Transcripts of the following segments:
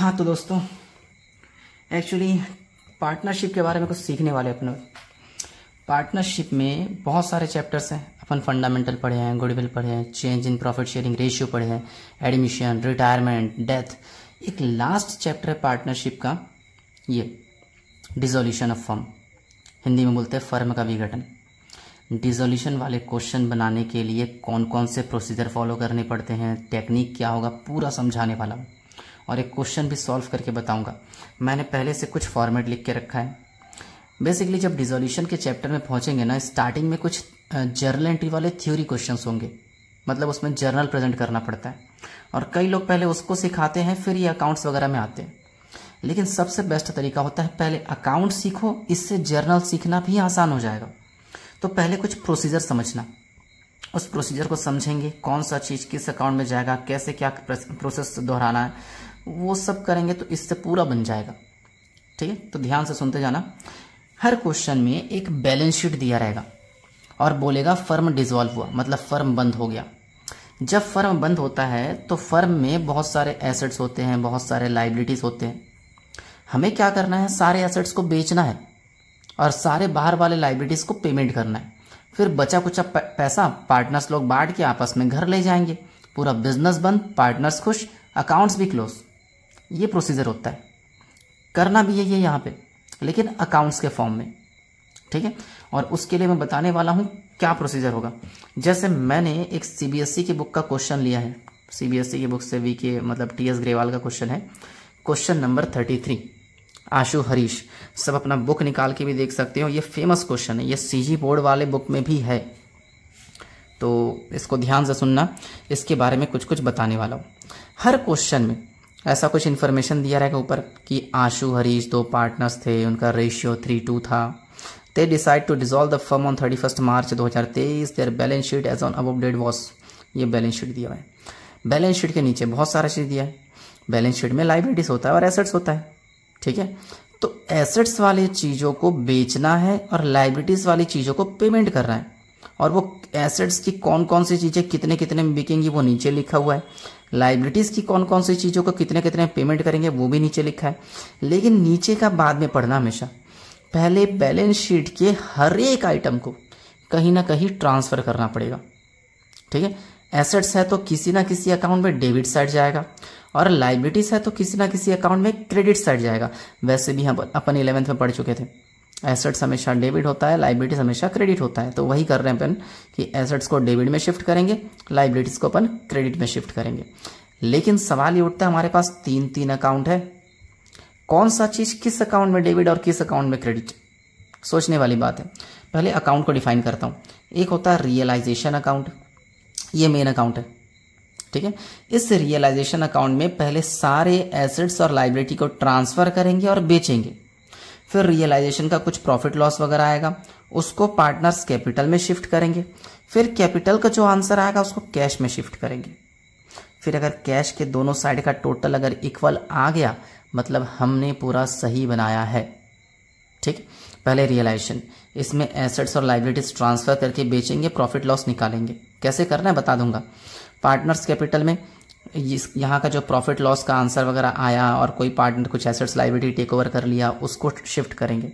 हाँ तो दोस्तों, एक्चुअली पार्टनरशिप के बारे में कुछ सीखने वाले अपने। पार्टनरशिप में बहुत सारे चैप्टर्स हैं। अपन फंडामेंटल पढ़े हैं, गुडविल पढ़े हैं, change in profit sharing ratio पढ़े हैं, एडमिशन, रिटायरमेंट, डेथ। एक लास्ट चैप्टर है पार्टनरशिप का, ये डिसोल्यूशन ऑफ फर्म, हिंदी में बोलते हैं फर्म का विघटन। डिसोल्यूशन वाले क्वेश्चन बनाने के लिए कौन कौन से प्रोसीजर फॉलो करने पड़ते हैं, टेक्निक क्या होगा, पूरा समझाने वाला हूँ और एक क्वेश्चन भी सॉल्व करके बताऊंगा। मैंने पहले से कुछ फॉर्मेट लिख के रखा है। बेसिकली जब डिसोल्यूशन के चैप्टर में पहुंचेंगे ना, स्टार्टिंग में कुछ जर्नल एंट्री वाले थ्योरी क्वेश्चंस होंगे, मतलब उसमें जर्नल प्रेजेंट करना पड़ता है और कई लोग पहले उसको सिखाते हैं, फिर ये अकाउंट्स वगैरह में आते हैं। लेकिन सबसे बेस्ट तरीका होता है पहले अकाउंट सीखो, इससे जर्नल सीखना भी आसान हो जाएगा। तो पहले कुछ प्रोसीजर समझना, उस प्रोसीजर को समझेंगे, कौन सा चीज़ किस अकाउंट में जाएगा, कैसे क्या प्रोसेस दोहराना है, वो सब करेंगे तो इससे पूरा बन जाएगा। ठीक है, तो ध्यान से सुनते जाना। हर क्वेश्चन में एक बैलेंस शीट दिया रहेगा और बोलेगा फर्म डिसॉल्व हुआ, मतलब फर्म बंद हो गया। जब फर्म बंद होता है तो फर्म में बहुत सारे एसेट्स होते हैं, बहुत सारे लाइबिलिटीज होते हैं। हमें क्या करना है, सारे एसेट्स को बेचना है और सारे बाहर वाले लाइबिलिटीज को पेमेंट करना है। फिर बचा कुचा पैसा पार्टनर्स लोग बांट के आपस में घर ले जाएंगे। पूरा बिजनेस बंद, पार्टनर्स खुश, अकाउंट्स भी क्लोज। ये प्रोसीजर होता है। करना भी यही है यहाँ पे, लेकिन अकाउंट्स के फॉर्म में। ठीक है, और उसके लिए मैं बताने वाला हूँ क्या प्रोसीजर होगा। जैसे मैंने एक सीबीएसई की बुक का क्वेश्चन लिया है, सीबीएसई की बुक से वीके मतलब टीएस ग्रेवाल का क्वेश्चन है, क्वेश्चन नंबर 33। आशु हरीश सब अपना बुक निकाल के भी देख सकते हो, ये फेमस क्वेश्चन है, ये सीजी बोर्ड वाले बुक में भी है, तो इसको ध्यान से सुनना। इसके बारे में कुछ कुछ बताने वाला हूँ। हर क्वेश्चन में ऐसा कुछ इन्फॉर्मेशन दिया रहेगा ऊपर कि आशु हरीश 2 पार्टनर्स थे, उनका रेशियो 3:2 था। They decide to dissolve the firm on 31 March 2023। Their balance sheet as on above date was. ये बैलेंस शीट दिया हुआ है। बैलेंस शीट के नीचे बहुत सारा चीज़ दिया है। बैलेंस शीट में लाइबिलिटीज होता है और एसेट्स होता है। ठीक है, तो एसेट्स वाली चीज़ों को बेचना है और लाइबिलिटीज वाली चीज़ों को पेमेंट करना है। और वो एसेट्स की कौन कौन सी चीज़ें कितने कितने में बिकेंगी वो नीचे लिखा हुआ है। लाइबिलिटीज की कौन कौन सी चीज़ों को कितने कितने पेमेंट करेंगे वो भी नीचे लिखा है। लेकिन नीचे का बाद में पढ़ना हमेशा। पहले बैलेंस शीट के हर एक आइटम को कहीं ना कहीं ट्रांसफर करना पड़ेगा। ठीक है, एसेट्स है तो किसी ना किसी अकाउंट में डेबिट साइड जाएगा और लाइबिलिटीज है तो किसी ना किसी अकाउंट में क्रेडिट साइड जाएगा। वैसे भी हम अपन 11th में पढ़ चुके थे, एसेट्स हमेशा डेबिट होता है, लाइबिलिटीज हमेशा क्रेडिट होता है। तो वही कर रहे हैं अपन कि एसेट्स को डेबिट में शिफ्ट करेंगे, लाइबिलिटीज को अपन क्रेडिट में शिफ्ट करेंगे। लेकिन सवाल ये उठता है, हमारे पास 3 अकाउंट है, कौन सा चीज किस अकाउंट में डेबिट और किस अकाउंट में क्रेडिट? सोचने वाली बात है। पहले अकाउंट को डिफाइन करता हूं। एक होता है रियलाइजेशन अकाउंट, ये मेन अकाउंट है। ठीक है, इस रियलाइजेशन अकाउंट में पहले सारे एसेट्स और लाइबिलिटी को ट्रांसफर करेंगे और बेचेंगे। फिर रियलाइजेशन का कुछ प्रॉफिट लॉस वगैरह आएगा, उसको पार्टनर्स कैपिटल में शिफ्ट करेंगे। फिर कैपिटल का जो आंसर आएगा उसको कैश में शिफ्ट करेंगे। फिर अगर कैश के दोनों साइड का टोटल अगर इक्वल आ गया, मतलब हमने पूरा सही बनाया है। ठीक, पहले रियलाइजेशन, इसमें एसेट्स और लाइबिलिटीज ट्रांसफर करके बेचेंगे, प्रॉफिट लॉस निकालेंगे। कैसे करना है बता दूंगा। पार्टनर्स कैपिटल में यहाँ का जो प्रॉफिट लॉस का आंसर वगैरह आया और कोई पार्टनर कुछ एसेट्स लाइबिलिटी टेक ओवर कर लिया, उसको शिफ्ट करेंगे।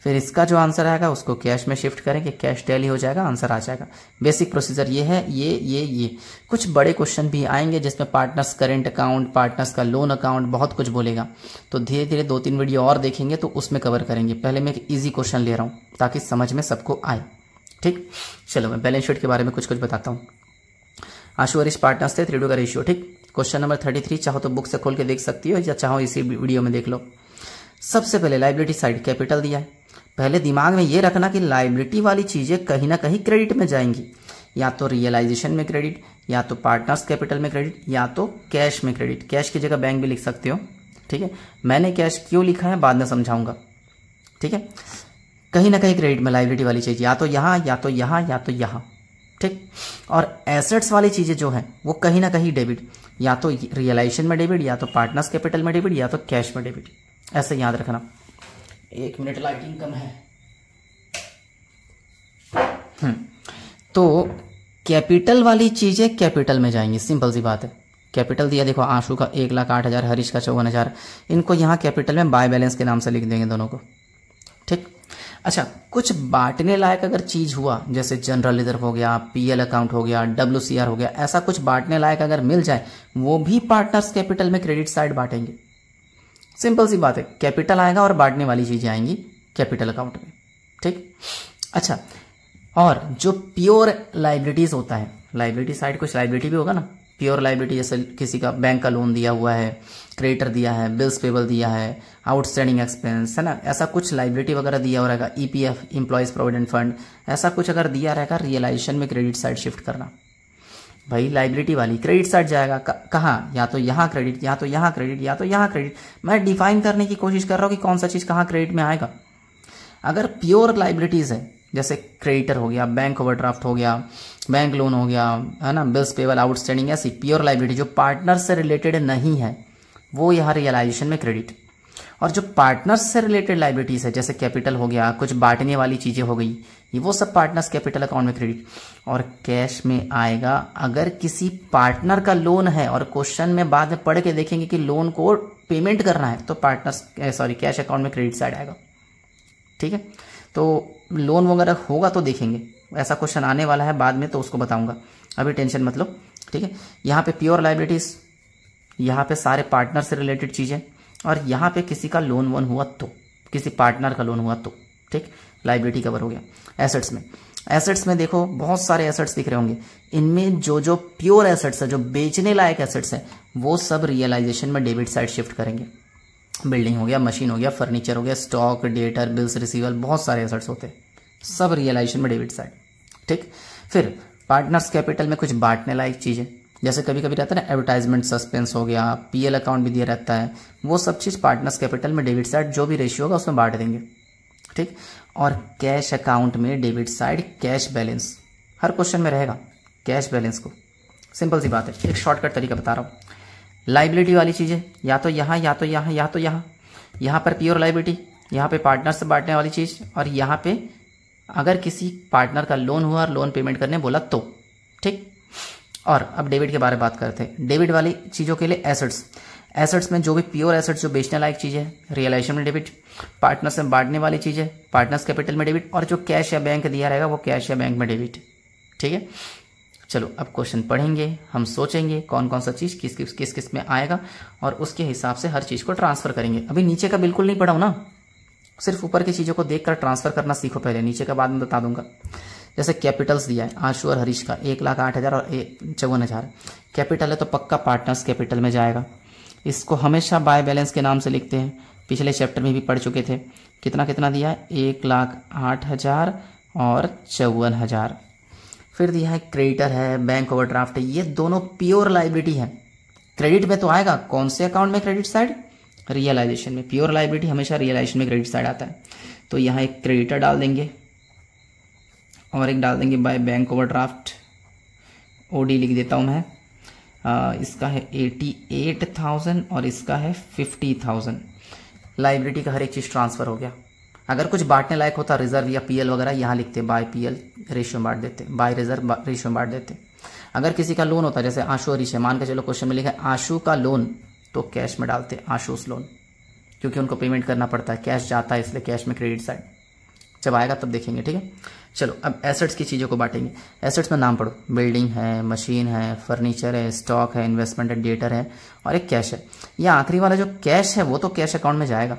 फिर इसका जो आंसर आएगा उसको कैश में शिफ्ट करेंगे, कैश टैली हो जाएगा, आंसर आ जाएगा। बेसिक प्रोसीजर ये है। ये कुछ बड़े क्वेश्चन भी आएंगे जिसमें पार्टनर्स करेंट अकाउंट, पार्टनर्स का लोन अकाउंट, बहुत कुछ बोलेगा। तो धीरे धीरे 2-3 वीडियो और देखेंगे तो उसमें कवर करेंगे। पहले मैं एक ईजी क्वेश्चन ले रहा हूँ ताकि समझ में सबको आए। ठीक, चलो मैं बैलेंस शीट के बारे में कुछ कुछ बताता हूँ। आशु हरीश पार्टनर्स थे, 3:2 का रेशियो। ठीक, क्वेश्चन नंबर 33 चाहो तो बुक से खोल के देख सकती हो या चाहो इसी वीडियो में देख लो। सबसे पहले लाइबिलिटी साइड कैपिटल दिया है। पहले दिमाग में ये रखना कि लाइबिलिटी वाली चीजें कहीं ना कहीं क्रेडिट में जाएंगी, या तो रियलाइजेशन में क्रेडिट, या तो पार्टनर्स कैपिटल में क्रेडिट, या तो कैश में क्रेडिट। कैश की जगह बैंक भी लिख सकते हो। ठीक है, मैंने कैश क्यों लिखा है बाद में समझाऊंगा। ठीक है, कहीं ना कहीं क्रेडिट में लाइबिलिटी वाली चीज, या तो यहां या तो यहां या तो यहां। ठीक, और एसेट्स वाली चीजें जो हैं वो कहीं ना कहीं डेबिट, या तो रियलाइजेशन में डेबिट, या तो पार्टनर्स कैपिटल में डेबिट, या तो कैश में डेबिट। ऐसे याद रखना। 1 मिनट, लाइटिंग कम है। तो कैपिटल वाली चीजें कैपिटल में जाएंगी, सिंपल सी बात है। कैपिटल दिया देखो, आंशु का 1,08,000, हरीश का 54,000। इनको यहाँ कैपिटल में बाय बैलेंस के नाम से लिख देंगे दोनों को, ठीक। अच्छा, कुछ बांटने लायक अगर चीज हुआ, जैसे जनरल रिजर्व हो गया, पीएल अकाउंट हो गया, WCR हो गया, ऐसा कुछ बांटने लायक अगर मिल जाए, वो भी पार्टनर्स कैपिटल में क्रेडिट साइड बांटेंगे। सिंपल सी बात है, कैपिटल आएगा और बांटने वाली चीजें आएंगी कैपिटल अकाउंट में, ठीक। अच्छा, और जो प्योर लाइबिलिटीज होता है, लाइबिलिटी साइड कुछ लाइबिलिटी भी होगा ना, प्योर लाइबिलिटी जैसे किसी का बैंक का लोन दिया हुआ है, क्रेडिटर दिया है, बिल्स पेबल दिया है, आउटस्टैंडिंग एक्सपेंस है ना, ऐसा कुछ लाइबिलिटी वगैरह दिया हो रहेगा, EPF एम्प्लॉयज प्रोविडेंट फंड, ऐसा कुछ अगर दिया रहेगा, रियलाइजेशन में क्रेडिट साइड शिफ्ट करना। भाई लाइबिलिटी वाली क्रेडिट साइड जाएगा कहाँ, या तो यहाँ क्रेडिट, या तो यहाँ क्रेडिट, या तो यहाँ क्रेडिट। मैं डिफाइन करने की कोशिश कर रहा हूँ कि कौन सा चीज कहाँ क्रेडिट में आएगा। अगर प्योर लाइबिलिटीज है, जैसे क्रेडिटर हो गया, बैंक ओवरड्राफ्ट हो गया, बैंक लोन हो गया, है ना, बिल्स पेबल, आउटस्टैंडिंग, ऐसी प्योर लाइबिलिटी जो पार्टनर से रिलेटेड नहीं है, वो यहाँ रियलाइजेशन में क्रेडिट। और जो पार्टनर्स से रिलेटेड लाइबिलिटीज है, जैसे कैपिटल हो गया, कुछ बांटने वाली चीजें हो गई, ये वो सब पार्टनर्स कैपिटल अकाउंट में क्रेडिट। और कैश में आएगा अगर किसी पार्टनर का लोन है, और क्वेश्चन में बाद में पढ़ के देखेंगे कि लोन को पेमेंट करना है, तो कैश अकाउंट में क्रेडिट साइड आएगा, ठीक है। तो लोन वगैरह होगा तो देखेंगे, ऐसा क्वेश्चन आने वाला है बाद में, तो उसको बताऊंगा, अभी टेंशन मत लो, ठीक है। यहाँ पे प्योर लाइबिलिटीज, यहाँ पे सारे पार्टनर से रिलेटेड चीजें, और यहाँ पे किसी का लोन वोन हुआ तो, किसी पार्टनर का लोन हुआ तो, ठीक, लाइबिलिटी कवर हो गया। एसेट्स में देखो बहुत सारे एसेट्स दिख रहे होंगे, इनमें जो जो प्योर एसेट्स है, जो बेचने लायक एसेट्स है, वो सब रियलाइजेशन में डेबिट साइड शिफ्ट करेंगे। बिल्डिंग हो गया, मशीन हो गया, फर्नीचर हो गया, स्टॉक, डेटर, बिल्स रिसीवल, बहुत सारे एसेट्स होते हैं, सब रियलाइजेशन में डेबिट साइड, ठीक। फिर पार्टनर्स कैपिटल में कुछ बांटने लायक चीजें, जैसे कभी कभी रहता है ना, एडवर्टाइजमेंट सस्पेंस हो गया, PL अकाउंट भी दिया रहता है, वो सब चीज पार्टनर्स कैपिटल में डेबिट साइड जो भी रेशियो होगा उसमें बांट देंगे, ठीक। और कैश अकाउंट में डेबिट साइड कैश बैलेंस, हर क्वेश्चन में रहेगा कैश बैलेंस को, सिंपल सी बात है, एक शॉर्टकट तरीका बता रहा हूँ। लाइबिलिटी वाली चीजें या तो यहाँ, या तो यहाँ, या तो यहाँ, यहाँ पर प्योर लाइबिलिटी, यहाँ पे पार्टनर से बांटने वाली चीज, और यहाँ पे अगर किसी पार्टनर का लोन हुआ और लोन पेमेंट करने बोला तो, ठीक। और अब डेबिट के बारे में बात करते हैं। डेबिट वाली चीजों के लिए एसेट्स में जो भी प्योर एसेट्स जो बेचने लायक चीजें, रियलाइजेशन में डेबिट, पार्टनर से बांटने वाली चीजें पार्टनर्स कैपिटल में डेबिट, और जो कैश या बैंक दिया रहेगा वो कैश या बैंक में डेबिट, ठीक है। चलो अब क्वेश्चन पढ़ेंगे, हम सोचेंगे कौन कौन सा चीज किस किस में आएगा, और उसके हिसाब से हर चीज को ट्रांसफर करेंगे। अभी नीचे का बिल्कुल नहीं पढ़ाऊं ना, सिर्फ ऊपर की चीजों को देखकर ट्रांसफर करना सीखो पहले, नीचे का बाद में बता दूंगा। जैसे कैपिटल्स दिया है आशु और हरीश का 1,08,000 और 54,000, कैपिटल है तो पक्का पार्टनर्स कैपिटल में जाएगा। इसको हमेशा बाय बैलेंस के नाम से लिखते हैं, पिछले चैप्टर में भी पढ़ चुके थे। कितना कितना दिया है, 1,08,000 और 54,000। फिर दिया है क्रेडिटर है, बैंक ओवरड्राफ्ट है, ये दोनों प्योर लाइबिलिटी है। क्रेडिट में तो आएगा कौन से अकाउंट में क्रेडिट साइड, रियलाइजेशन में। प्योर लाइबिलिटी हमेशा रियलाइजेशन में क्रेडिट साइड आता है, तो यहाँ एक क्रेडिटर डाल देंगे और एक डाल देंगे बाय बैंक ओवरड्राफ्ट, OD लिख देता हूँ मैं। इसका है 88,000 और इसका है 50,000। लाइबिलिटी का हर एक चीज ट्रांसफर हो गया। अगर कुछ बांटने लायक होता रिजर्व या PL वगैरह, यहाँ लिखते बाय PL रेशियो बांट देते, बाय रिजर्व रेशियो बांट देते। अगर किसी का लोन होता, जैसे आशु और ईशा, मान के चलो क्वेश्चन में लिखा है आशु का लोन, तो कैश में डालते आशुस लोन, क्योंकि उनको पेमेंट करना पड़ता है, कैश जाता है, इसलिए कैश में क्रेडिट साइड। जब आएगा तब देखेंगे, ठीक है। चलो अब एसेट्स की चीज़ों को बांटेंगे। एसेट्स में नाम पढ़ो, बिल्डिंग है, मशीन है, फर्नीचर है, स्टॉक है, इन्वेस्टमेंट है, डेटर है, और एक कैश है। यह आखिरी वाला जो कैश है वो तो कैश अकाउंट में जाएगा,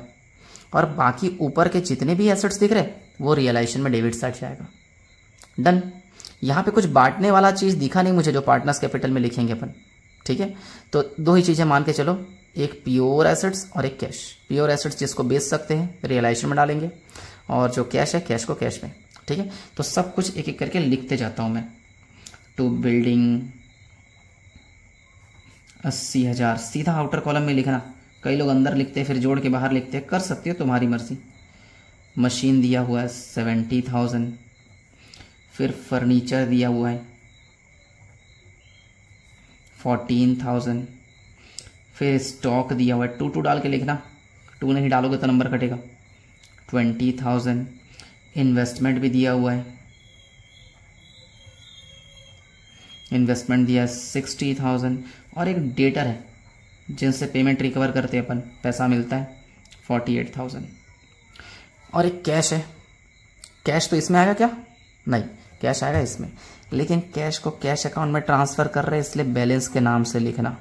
और बाकी ऊपर के जितने भी एसेट्स दिख रहे वो रियलाइजेशन में डेबिट साइड जाएगा। डन। यहाँ पे कुछ बांटने वाला चीज दिखा नहीं मुझे जो पार्टनर्स कैपिटल में लिखेंगे अपन, ठीक है। तो दो ही चीजें मान के चलो, एक प्योर एसेट्स और एक कैश। प्योर एसेट्स जिसको बेच सकते हैं रियलाइजेशन में डालेंगे, और जो कैश है कैश को कैश में, ठीक है। तो सब कुछ एक एक करके लिखते जाता हूं मैं। टू बिल्डिंग 80,000, सीधा आउटर कॉलम में लिखना। कई लोग अंदर लिखते हैं फिर जोड़ के बाहर लिखते हैं, कर सकते हो तुम्हारी मर्जी। मशीन दिया हुआ है 70,000, फिर फर्नीचर दिया हुआ है 14,000, फिर स्टॉक दिया हुआ है, 2 डाल के लिखना, 2 नहीं डालोगे तो नंबर कटेगा, 20,000। इन्वेस्टमेंट भी दिया हुआ है, इन्वेस्टमेंट दिया 60,000 और एक डेटर है जिनसे पेमेंट रिकवर करते हैं अपन, पैसा मिलता है 48,000 और एक कैश है। कैश तो इसमें आएगा क्या? नहीं, कैश आएगा इसमें, लेकिन कैश को कैश अकाउंट में ट्रांसफ़र कर रहे हैं इसलिए बैलेंस के नाम से लिखना।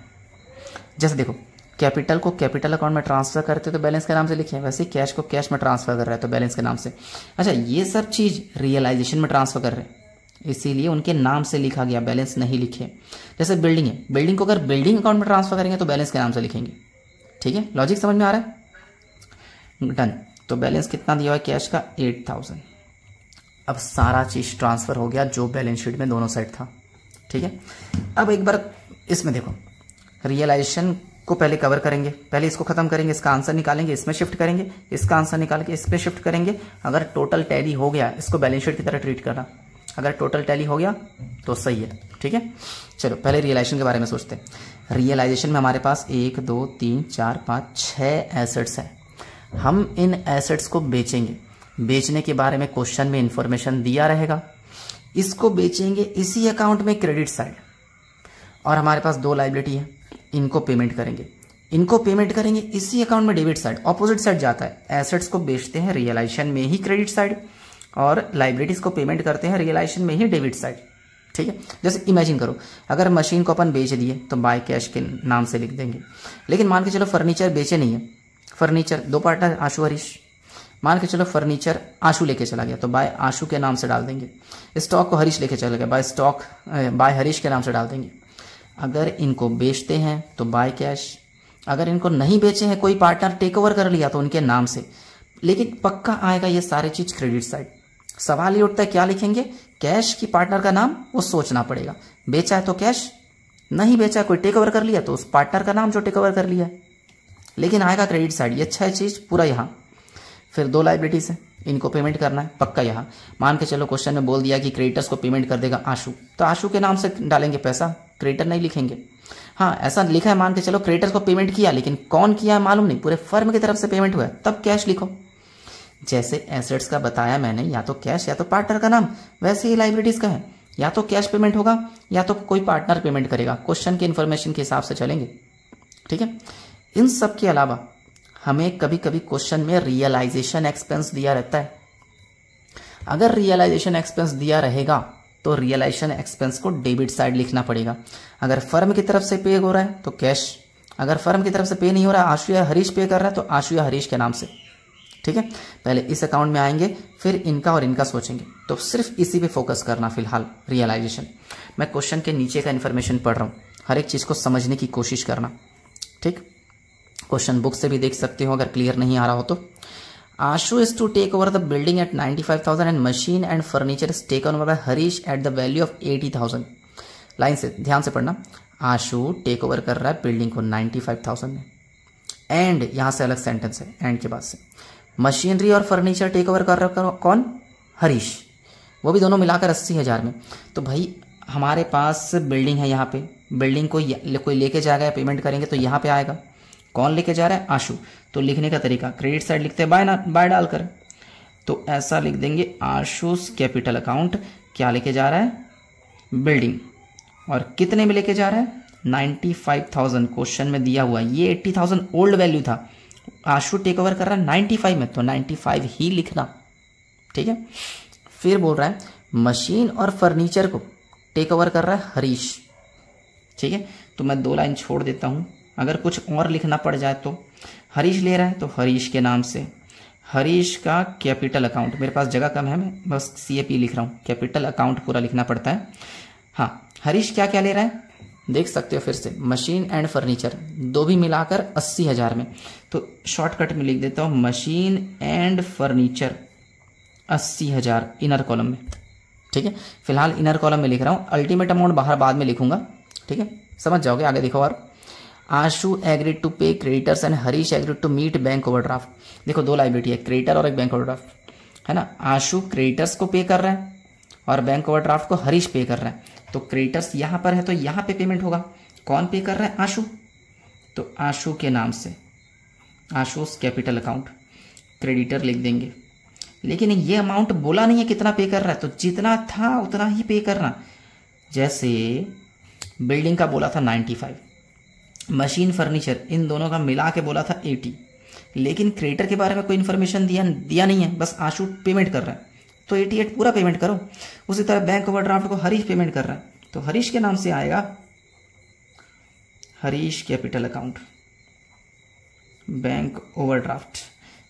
जैसे देखो कैपिटल को कैपिटल अकाउंट में ट्रांसफ़र करते तो बैलेंस के नाम से लिखे, वैसे ही कैश को कैश में ट्रांसफ़र कर रहे हैं तो बैलेंस के नाम से। अच्छा, ये सब चीज़ रियलाइजेशन में ट्रांसफ़र कर रहे हैं इसीलिए उनके नाम से लिखा गया, बैलेंस नहीं लिखे। जैसे बिल्डिंग है, बिल्डिंग को अगर बिल्डिंग अकाउंट में ट्रांसफ़र करेंगे तो बैलेंस के नाम से लिखेंगे। ठीक है, लॉजिक समझ में आ रहा है? डन। तो बैलेंस कितना दिया हुआ है कैश का? 8,000। अब सारा चीज़ ट्रांसफ़र हो गया जो बैलेंस शीट में दोनों साइड था। ठीक है, अब एक बार इसमें देखो, रियलाइजेशन को पहले कवर करेंगे, पहले इसको खत्म करेंगे, इसका आंसर निकालेंगे, इसमें शिफ्ट करेंगे, इसका आंसर निकाल के इसमें शिफ्ट करेंगे। अगर टोटल टैली हो गया इसको बैलेंस शीट की तरह ट्रीट करना, अगर टोटल टैली हो गया तो सही है। ठीक है, चलो पहले रियलाइजेशन के बारे में सोचते हैं। रियलाइजेशन में हमारे पास 1 2 3 4 5 6 एसेट्स हैं। हम इन एसेट्स को बेचेंगे, बेचने के बारे में क्वेश्चन में इंफॉर्मेशन दिया रहेगा। इसको बेचेंगे इसी अकाउंट में क्रेडिट साइड, और हमारे पास 2 लायबिलिटी है, इनको पेमेंट करेंगे, इनको पेमेंट करेंगे इसी अकाउंट में डेबिट साइड, ऑपोजिट साइड जाता है। एसेट्स को बेचते हैं रियलाइजेशन में ही क्रेडिट साइड और लाइबिलिटीज को पेमेंट करते हैं रियलाइजेशन में ही डेबिट साइड। ठीक है, जैसे इमेजिन करो अगर मशीन को अपन बेच दिए तो बाय कैश के नाम से लिख देंगे, लेकिन मान के चलो फर्नीचर बेचे नहीं है, फर्नीचर 2 पार्टनर आशु हरीश, मान के चलो फर्नीचर आशु लेके चला गया तो बाय आशु के नाम से डाल देंगे। स्टॉक को हरीश लेके चला गया बाय हरीश के नाम से डाल देंगे। अगर इनको बेचते हैं तो बाय कैश, अगर इनको नहीं बेचे हैं, कोई पार्टनर टेक ओवर कर लिया तो उनके नाम से, लेकिन पक्का आएगा ये सारी चीज क्रेडिट साइड। सवाल ये उठता है क्या लिखेंगे? कैश की पार्टनर का नाम वो सोचना पड़ेगा, बेचा है तो कैश, नहीं बेचा कोई टेक ओवर कर लिया तो उस पार्टनर का नाम जो टेक ओवर कर लिया है, लेकिन आएगा क्रेडिट साइड। ये अच्छा है चीज पूरा यहाँ। फिर 2 लाइबिलिटीज है, इनको पेमेंट करना है पक्का यहाँ। मान के चलो क्वेश्चन में बोल दिया कि क्रेडिटर्स को पेमेंट कर देगा आशु, तो आशु के नाम से डालेंगे पैसा, क्रेडिटर नहीं लिखेंगे। हाँ ऐसा लिखा है, मान के चलो क्रेडिटर्स को पेमेंट किया लेकिन कौन किया है मालूम नहीं, पूरे फर्म की तरफ से पेमेंट हुआ है, तब कैश लिखो। जैसे एसेट्स का बताया मैंने, या तो कैश या तो पार्टनर का नाम, वैसे ही लाइबिलिटीज का है, या तो कैश पेमेंट होगा या तो कोई पार्टनर पेमेंट करेगा। क्वेश्चन के इन्फॉर्मेशन के हिसाब से चलेंगे। ठीक है, इन सब के अलावा हमें कभी कभी क्वेश्चन में रियलाइजेशन एक्सपेंस दिया रहता है। अगर रियलाइजेशन एक्सपेंस दिया रहेगा तो रियलाइजेशन एक्सपेंस को डेबिट साइड लिखना पड़ेगा। अगर फर्म की तरफ से पे हो रहा है तो कैश, अगर फर्म की तरफ से पे नहीं हो रहा, आशु या हरीश पे कर रहा है तो आशु या हरीश के नाम से। ठीक है, पहले इस अकाउंट में आएंगे फिर इनका और इनका सोचेंगे, तो सिर्फ इसी पे फोकस करना फिलहाल रियलाइजेशन। मैं क्वेश्चन के नीचे का इन्फॉर्मेशन पढ़ रहा हूँ, हर एक चीज को समझने की कोशिश करना। ठीक, क्वेश्चन बुक से भी देख सकते हो अगर क्लियर नहीं आ रहा हो तो। Ashu is to take over the building at 95,000 and machine and furniture is taken over by Harish at the value of 80,000। Line से ध्यान से पढ़ना, आशु टेक ओवर कर रहा है बिल्डिंग को 95,000 में, एंड यहां से अलग सेंटेंस है, एंड के बाद से मशीनरी और फर्नीचर टेक ओवर कर रहा है कौन? हरीश, वो भी दोनों मिलाकर 80,000 में। तो भाई हमारे पास बिल्डिंग है, यहाँ पे बिल्डिंग को कोई लेके जाएगा, पेमेंट करेंगे तो यहाँ पे आएगा, कौन लेके जा रहा है? आशु। तो लिखने का तरीका क्रेडिट साइड लिखते हैं बाय डालकर, तो ऐसा लिख देंगे आशुस कैपिटल अकाउंट क्या लेके जा रहा है? बिल्डिंग। और कितने में लेके जा रहा है? 95,000 क्वेश्चन में दिया हुआ, ये 80,000 ओल्ड वैल्यू था, आशु टेक ओवर कर रहा है 95 में, तो 95 ही लिखना। ठीक है, फिर बोल रहा है मशीन और फर्नीचर को टेक ओवर कर रहा है हरीश। ठीक है, तो मैं 2 लाइन छोड़ देता हूं, अगर कुछ और लिखना पड़ जाए तो हरीश ले रहा है तो हरीश के नाम से, हरीश का कैपिटल अकाउंट, मेरे पास जगह कम है मैं बस CAP लिख रहा हूँ, कैपिटल अकाउंट पूरा लिखना पड़ता है। हाँ, हरीश क्या क्या ले रहा है देख सकते हो फिर से, मशीन एंड फर्नीचर 2 भी मिलाकर 80,000 में, तो शॉर्टकट में लिख देता हूँ machine and furniture 80,000 inner column में। ठीक है, फिलहाल इनर कॉलम में लिख रहा हूँ, अल्टीमेट अमाउंट बाहर बाद में लिखूंगा। ठीक है, समझ जाओगे, आगे देखो। और Ashu agreed to pay creditors and Harish agreed to meet bank overdraft. देखो 2 लायबिलिटी है, क्रेडिटर और एक बैंक ओवरड्राफ्ट है ना। आशु क्रेडिटर्स को पे कर रहा है और बैंक ओवरड्राफ्ट को हरीश पे कर रहा है, तो क्रेडिटर्स यहां पर है तो यहां पे पेमेंट होगा, कौन पे कर रहा है? आशु, तो आशु के नाम से आशुस कैपिटल अकाउंट क्रेडिटर लिख देंगे। लेकिन ये अमाउंट बोला नहीं है कितना पे कर रहा है, तो जितना था उतना ही पे करना। जैसे बिल्डिंग का बोला था 95, मशीन फर्नीचर इन दोनों का मिला के बोला था 80, लेकिन क्रेडिटर के बारे में कोई इन्फॉर्मेशन दिया नहीं है, बस आशु पेमेंट कर रहा है तो 88 पूरा पेमेंट करो। उसी तरह बैंक ओवरड्राफ्ट को हरीश पेमेंट कर रहा है तो हरीश के नाम से आएगा Harish capital account, bank overdraft,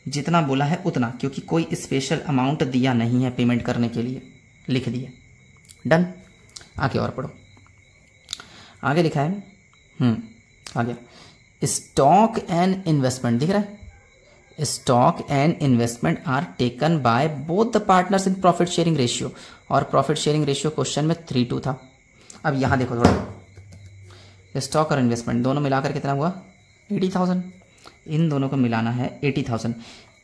जितना बोला है उतना, क्योंकि कोई स्पेशल अमाउंट दिया नहीं है पेमेंट करने के लिए, लिख दिया। डन। आगे और पढ़ो, आगे लिखा है आगे स्टॉक एंड इन्वेस्टमेंट, दिख रहा है, stock and investment are taken by both the partners in profit sharing ratio, और प्रॉफिट शेयरिंग रेशियो क्वेश्चन में 3:2 था। अब यहां देखो थोड़ा, स्टॉक और इन्वेस्टमेंट दोनों मिलाकर कितना हुआ 80,000, इन दोनों को मिलाना है 80,000,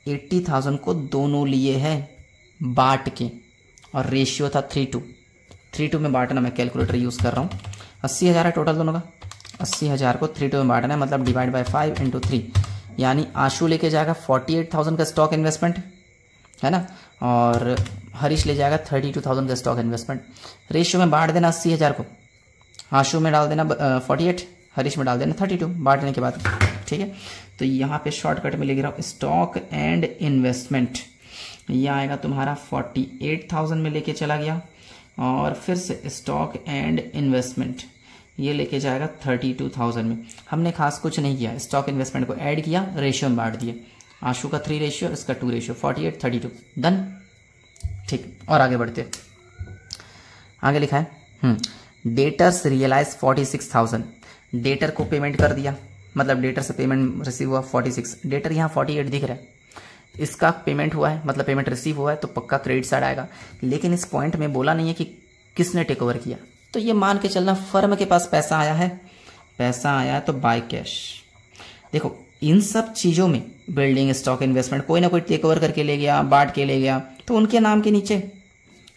80,000 को दोनों लिए है बांट के, और रेशियो था 3:2 में बांटना, मैं कैलकुलेटर यूज कर रहा हूँ। 80,000 है टोटल दोनों का, 80,000 को 3:2 में बांटना है, मतलब डिवाइड बाय 5 × 3, यानी आशु लेके जाएगा 48,000 का स्टॉक इन्वेस्टमेंट, है ना, और हरीश ले जाएगा 32,000 का स्टॉक इन्वेस्टमेंट। रेशियो में बांट देना 80,000 को, आशु में डाल देना 48, हरीश में डाल देना 32 बांटने के बाद, ठीक है। तो यहाँ पे शॉर्टकट में लिख रहा हूँ स्टॉक एंड इन्वेस्टमेंट, ये आएगा तुम्हारा 48,000 में लेके चला गया, और फिर से स्टॉक एंड इन्वेस्टमेंट ये लेके जाएगा 32,000 में। हमने खास कुछ नहीं किया, स्टॉक इन्वेस्टमेंट को ऐड किया, रेशियो में बांट दिया, आशु का 3 रेशियो, इसका 2 रेशियो, 48 32 डन। ठीक, और आगे बढ़ते, आगे लिखा है डेटर्स रियलाइज 46,000, डेटर को पेमेंट कर दिया, मतलब डेटर से पेमेंट रिसीव हुआ 46, डेटर यहाँ 48 दिख रहा है, इसका पेमेंट हुआ है मतलब पेमेंट रिसीव हुआ है तो पक्का क्रेडिट साइड आएगा, लेकिन इस पॉइंट में बोला नहीं है कि किसने टेक ओवर किया, तो ये मान के चलना फर्म के पास पैसा आया है, पैसा आया है तो बाय कैश। देखो इन सब चीजों में बिल्डिंग, स्टॉक, इन्वेस्टमेंट कोई ना कोई टेक ओवर करके ले गया, बांट के ले गया, तो उनके नाम के नीचे,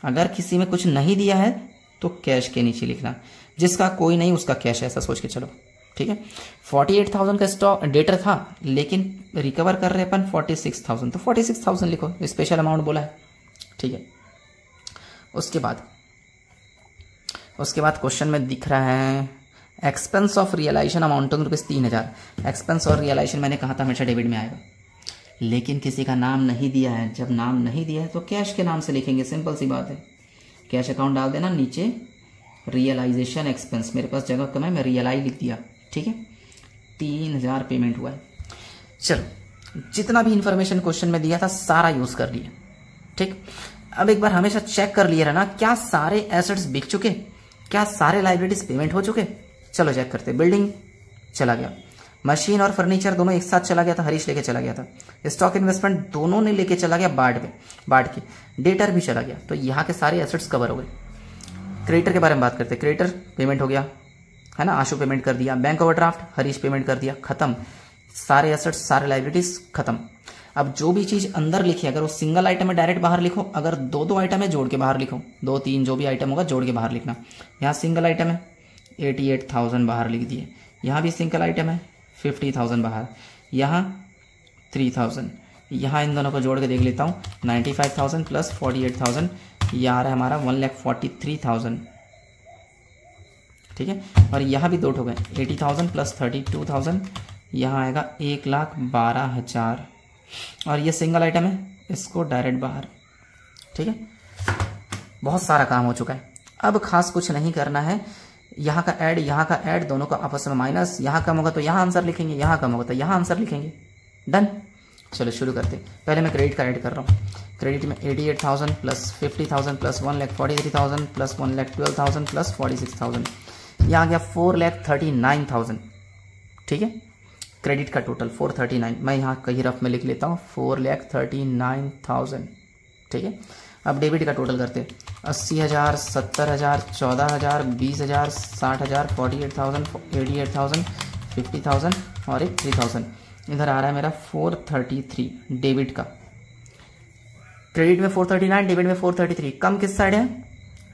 अगर किसी में कुछ नहीं दिया है तो कैश के नीचे लिखना, जिसका कोई नहीं उसका कैश, ऐसा सोच के चलो, ठीक है। 48,000 का स्टॉक डेटर था, लेकिन रिकवर कर रहे अपन 46,000, तो 46,000 लिखो, स्पेशल अमाउंट बोला है, ठीक है। उसके बाद क्वेश्चन में दिख रहा है expense of realisation amounting ₹3,000, expense और रियलाइजेशन मैंने कहा था हमेशा डेबिट में आएगा, लेकिन किसी का नाम नहीं दिया है, जब नाम नहीं दिया है तो कैश के नाम से लिखेंगे, सिंपल सी बात है, कैश अकाउंट डाल देना, नीचे रियलाइजेशन एक्सपेंस, मेरे पास जगह कम है मैं रियलाइज लिख दिया, ठीक है। 3,000 पेमेंट हुआ है। चलो जितना भी इंफॉर्मेशन क्वेश्चन में दिया था सारा यूज कर लिया, ठीक। अब एक बार हमेशा चेक कर लिया ना, क्या सारे एसेट्स बिक चुके, क्या सारे लाइबिलिटीज पेमेंट हो चुके, चलो चेक करते। बिल्डिंग चला गया, मशीन और फर्नीचर दोनों एक साथ चला गया था, हरीश लेके चला गया था, स्टॉक इन्वेस्टमेंट दोनों ने लेके चला गया बांट के, डेटर भी चला गया, तो यहाँ के सारे एसेट्स कवर हो गए। क्रेडिटर के बारे में बात करते हैं, क्रेडिटर पेमेंट हो गया है ना, आशु पेमेंट कर दिया, बैंक ओवरड्राफ्ट हरीश पेमेंट कर दिया, खत्म, सारे एसेट्स सारे लाइबिलिटीज खत्म। अब जो भी चीज अंदर लिखी, अगर वो सिंगल आइटम है डायरेक्ट बाहर लिखो, अगर 2-2 आइटम है जोड़ के बाहर लिखो, 2-3 जो भी आइटम होगा जोड़ के बाहर लिखना। यहाँ सिंगल आइटम है 88,000 बाहर लिख दिए, यहाँ भी सिंगल आइटम है 50,000 बाहर, यहाँ 3,000, यहाँ इन दोनों को जोड़ के देख लेता हूँ 95,000 प्लस 48,000, यह आ रहा है हमारा 1,43,000, ठीक है। और यहाँ भी 2 हो गए 80,000 प्लस 32,000, यहाँ आएगा 1,12,000, और ये सिंगल आइटम है, इसको डायरेक्ट बाहर, ठीक है। बहुत सारा काम हो चुका है, अब खास कुछ नहीं करना है, यहाँ का ऐड यहाँ का ऐड, दोनों का आपस में माइनस, यहाँ कम होगा तो यहाँ आंसर लिखेंगे, यहाँ कम होगा तो यहाँ आंसर लिखेंगे, डन। चलो शुरू करते, पहले मैं क्रेडिट का ऐड कर रहा हूँ। क्रेडिट में 88,000 प्लस 50,000 प्लस 1,43,000 प्लस 1,12,000 प्लस 46,000, यहाँ आ गया 4,39,000, ठीक है। क्रेडिट का टोटल 439, मैं यहाँ कहीं रफ में लिख लेता हूँ 4,39,000, ठीक है। अब डेबिट का टोटल करते हैं, 80,000 70,000 14,000 20,000 60,000 48,000 88,000 50,000 और एक 3,000, इधर आ रहा है मेरा 433 डेबिट का। क्रेडिट में 439, डेबिट में 433, कम किस साइड है,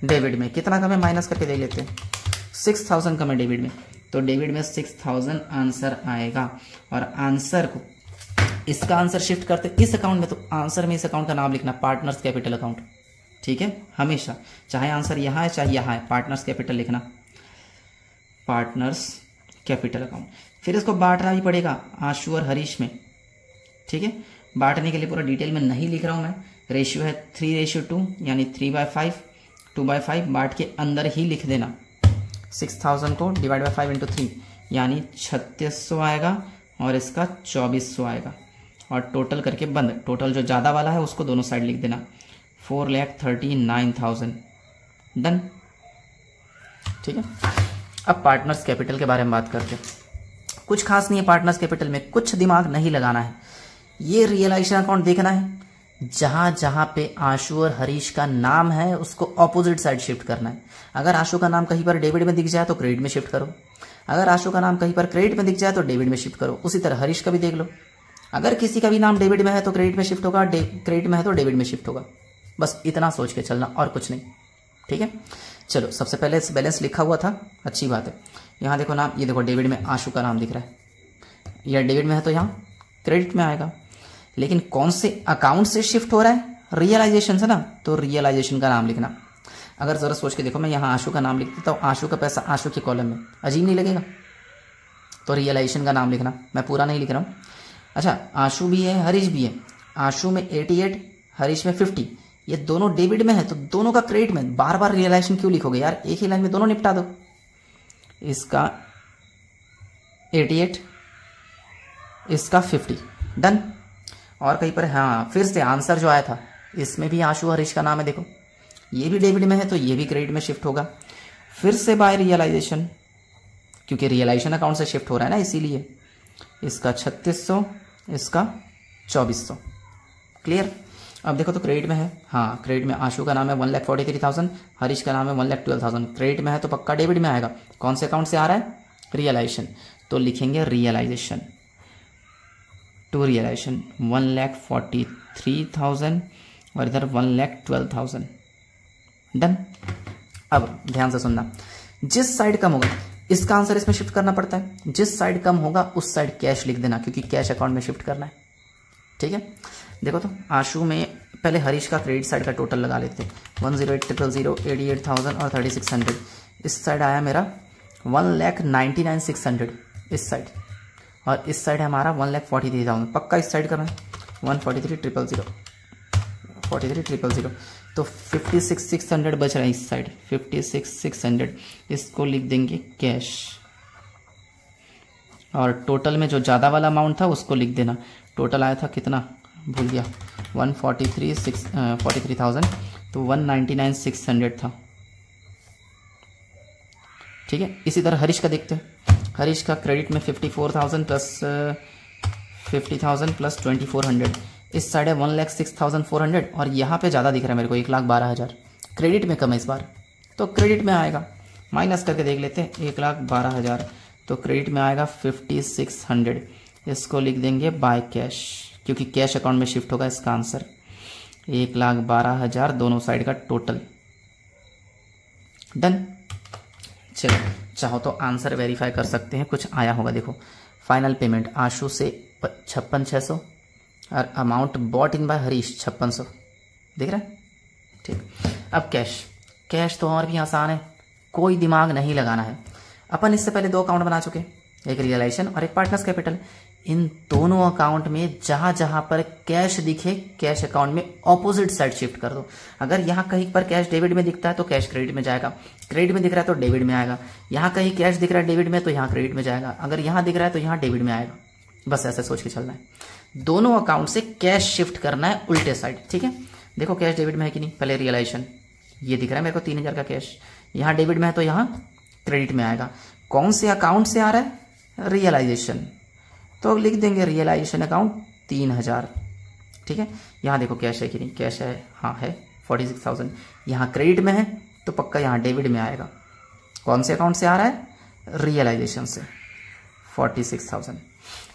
डेबिट में। कितना कम है माइनस करके देख लेते हैं, 6,000 कम है डेबिट में, तो डेबिट में 6,000 आंसर आएगा। और आंसर को, इसका आंसर शिफ्ट करते इस अकाउंट में, तो आंसर में इस अकाउंट का नाम लिखना पार्टनर्स कैपिटल अकाउंट, ठीक है, हमेशा, चाहे आंसर यहाँ है चाहे यहाँ है, पार्टनर्स कैपिटल लिखना। Partners capital account. फिर इसको बांटना भी पड़ेगा आशु और हरीश में, ठीक है। बांटने के लिए पूरा डिटेल में नहीं लिख रहा हूं मैं, रेशियो है 3:2 यानी 3/5, 2/5 बांट के अंदर ही लिख देना। 6000 को डिवाइड बाय 5 इंटू 3 यानी 3600 आएगा और इसका 2400 आएगा और टोटल करके बंद। टोटल जो ज़्यादा वाला है उसको दोनों साइड लिख देना, 4,39,000। डन, ठीक है। अब पार्टनर्स कैपिटल के बारे में बात करते हैं। कुछ खास नहीं है पार्टनर्स कैपिटल में, कुछ दिमाग नहीं लगाना है। ये रियलाइजेशन अकाउंट देखना है, जहां जहां पे आशु और हरीश का नाम है उसको ऑपोजिट साइड शिफ्ट करना है। अगर आशु का नाम कहीं पर डेबिट में दिख जाए तो क्रेडिट में शिफ्ट करो, अगर आशु का नाम कहीं पर क्रेडिट में दिख जाए तो डेबिट में शिफ्ट करो। उसी तरह हरीश का भी देख लो, अगर किसी का भी नाम डेबिट में है तो क्रेडिट में शिफ्ट होगा, क्रेडिट में है तो डेबिट में शिफ्ट होगा। बस इतना सोच के चलना और कुछ नहीं, ठीक है। चलो, सबसे पहले बैलेंस लिखा हुआ था, अच्छी बात है। यहाँ देखो नाम, ये देखो डेबिट में आशु का नाम दिख रहा है, या डेबिट में है तो यहाँ क्रेडिट में आएगा। लेकिन कौन से अकाउंट से शिफ्ट हो रहा है? रियलाइजेशन से ना, तो रियलाइजेशन का नाम लिखना। अगर जरा सोच के देखो, मैं यहाँ आशु का नाम लिख देता हूँ, आशु का पैसा आशु के कॉलम में, अजीब नहीं लगेगा? तो रियलाइजेशन का नाम लिखना, मैं पूरा नहीं लिख रहा हूँ। अच्छा, आशु भी है हरीश भी है, आशु में 88, हरीश में 50, ये दोनों डेबिट में है तो दोनों का क्रेडिट में। बार बार रियलाइजेशन क्यों लिखोगे यार, एक ही लाइन में दोनों निपटा दो। इसका 88, इसका 50, डन। और कहीं पर हाँ, फिर से आंसर जो आया था इसमें भी आशु हरीश का नाम है, देखो ये भी डेबिट में है तो ये भी क्रेडिट में शिफ्ट होगा। फिर से बाय रियलाइजेशन, क्योंकि रियलाइजेशन अकाउंट से शिफ्ट हो रहा है ना, इसीलिए इसका 3600, इसका 2400। क्लियर? अब देखो तो क्रेडिट में है, हाँ क्रेडिट में आशु का नाम है 1,43,000, हरीश का नाम है 1,12,000। क्रेडिट में है तो पक्का डेबिट में आएगा। कौन से अकाउंट से आ रहा है? रियलाइजेशन, तो लिखेंगे रियलाइजेशन टू रियलाइजेशन 1,43,000 और इधर 1,12,000। डन। अब ध्यान से सुनना, जिस साइड कम होगा इसका आंसर इसमें शिफ्ट करना पड़ता है, जिस साइड कम होगा उस साइड कैश लिख देना, क्योंकि कैश अकाउंट में शिफ्ट करना है, ठीक है। देखो तो आशु में पहले हरीश का क्रेडिट साइड का टोटल लगा लेते हैं, 108,000, 88,000 और 3,600। इस साइड आया मेरा 1,99,600 इस साइड, और इस साइड है हमारा 1,43,000। पक्का इस साइड करना है 143,000, 43,000। तो 56,600 बच रहा है इस साइड, 56,600 इसको लिख देंगे कैश। और टोटल में जो ज़्यादा वाला अमाउंट था उसको लिख देना। टोटल आया था कितना, भूल गया, 143,000, तो 199,600 था, ठीक है। इसी तरह हरीश का देखते हैं। हरीश का क्रेडिट में 54,000 प्लस 50,000 प्लस 2,400, इस साइड है 1,06,400 और यहाँ पे ज़्यादा दिख रहा है मेरे को 1,12,000। क्रेडिट में कम है इस बार, तो क्रेडिट में आएगा, माइनस करके देख लेते हैं, 1,12,000 तो क्रेडिट में आएगा 5,600। इसको लिख देंगे बाय कैश, क्योंकि कैश अकाउंट में शिफ्ट होगा इसका आंसर। 1,12,000 दोनों साइड का टोटल। डन। चलो, चाहो तो आंसर वेरीफाई कर सकते हैं, कुछ आया होगा। देखो, फाइनल पेमेंट आशु से 56,600 और amount bought in by Harish 5600, देख रहे हैं, ठीक। अब कैश, कैश तो और भी आसान है, कोई दिमाग नहीं लगाना है। अपन इससे पहले 2 अकाउंट बना चुके, एक रियलाइजेशन और एक पार्टनर्स कैपिटल। इन दोनों अकाउंट में जहां जहां पर कैश दिखे, कैश अकाउंट में ऑपोजिट साइड शिफ्ट कर दो। अगर यहाँ कहीं पर कैश डेबिट में दिखता है तो कैश क्रेडिट में जाएगा, क्रेडिट में दिख रहा है तो डेबिट में आएगा। यहाँ कहीं कैश दिख रहा है डेबिट में तो यहाँ क्रेडिट में जाएगा, अगर यहाँ दिख रहा है तो यहाँ डेबिट में आएगा। बस ऐसे सोच के चलना है, दोनों अकाउंट से कैश शिफ्ट करना है उल्टे साइड, ठीक है। देखो कैश डेबिट में है कि नहीं, पहले रियलाइजेशन, ये दिख रहा है मेरे को 3,000 का कैश, यहाँ डेबिट में है तो यहाँ क्रेडिट में आएगा। कौन से अकाउंट से आ रहा है? रियलाइजेशन, तो लिख देंगे रियलाइजेशन अकाउंट 3,000, ठीक है। यहाँ देखो कैश है कि नहीं, कैश है, हाँ है 46,000। यहाँ क्रेडिट में है तो पक्का यहाँ डेबिट में आएगा। कौन से अकाउंट से आ रहा है? रियलाइजेशन से 46,000।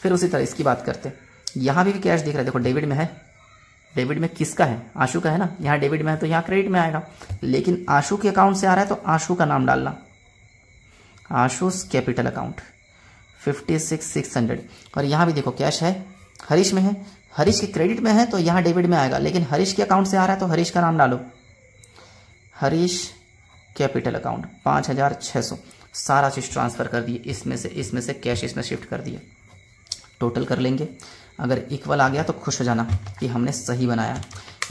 फिर उसी तरह इसकी बात करते हैं, यहाँ भी कैश दिख रहा है, देखो डेबिट में है, डेबिट में किसका है? आशु का है ना, यहाँ डेबिट में है तो यहाँ क्रेडिट में आएगा। लेकिन आशु के अकाउंट से आ रहा है तो आशु का नाम डालना, आशुस कैपिटल अकाउंट 56,600। और यहाँ भी देखो कैश है, हरीश में है, हरीश के क्रेडिट में है तो यहाँ डेबिट में आएगा, लेकिन हरीश के अकाउंट से आ रहा है तो हरीश का नाम डालो, हरीश कैपिटल अकाउंट 5,600। सारा चीज़ ट्रांसफ़र कर दिए, इसमें से कैश इसमें शिफ्ट कर दिया। टोटल कर लेंगे, अगर इक्वल आ गया तो खुश हो जाना कि हमने सही बनाया।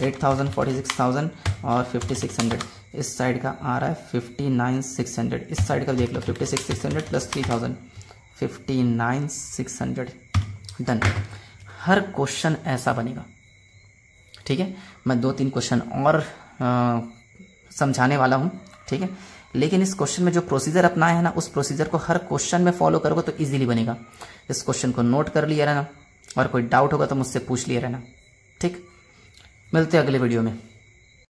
8000, 46,000 और 5600, इस साइड का आ रहा है 59,600, इस साइड का देख लो 56,600 प्लस 3000, 59,600। डन। हर क्वेश्चन ऐसा बनेगा, ठीक है। मैं 2-3 क्वेश्चन और समझाने वाला हूँ, ठीक है। लेकिन इस क्वेश्चन में जो प्रोसीजर अपनाया है ना, उस प्रोसीजर को हर क्वेश्चन में फॉलो करोगे तो इजीली बनेगा। इस क्वेश्चन को नोट कर लिया रहना, और कोई डाउट होगा तो मुझसे पूछ लिया रहना, ठीक। मिलते हैं अगले वीडियो में।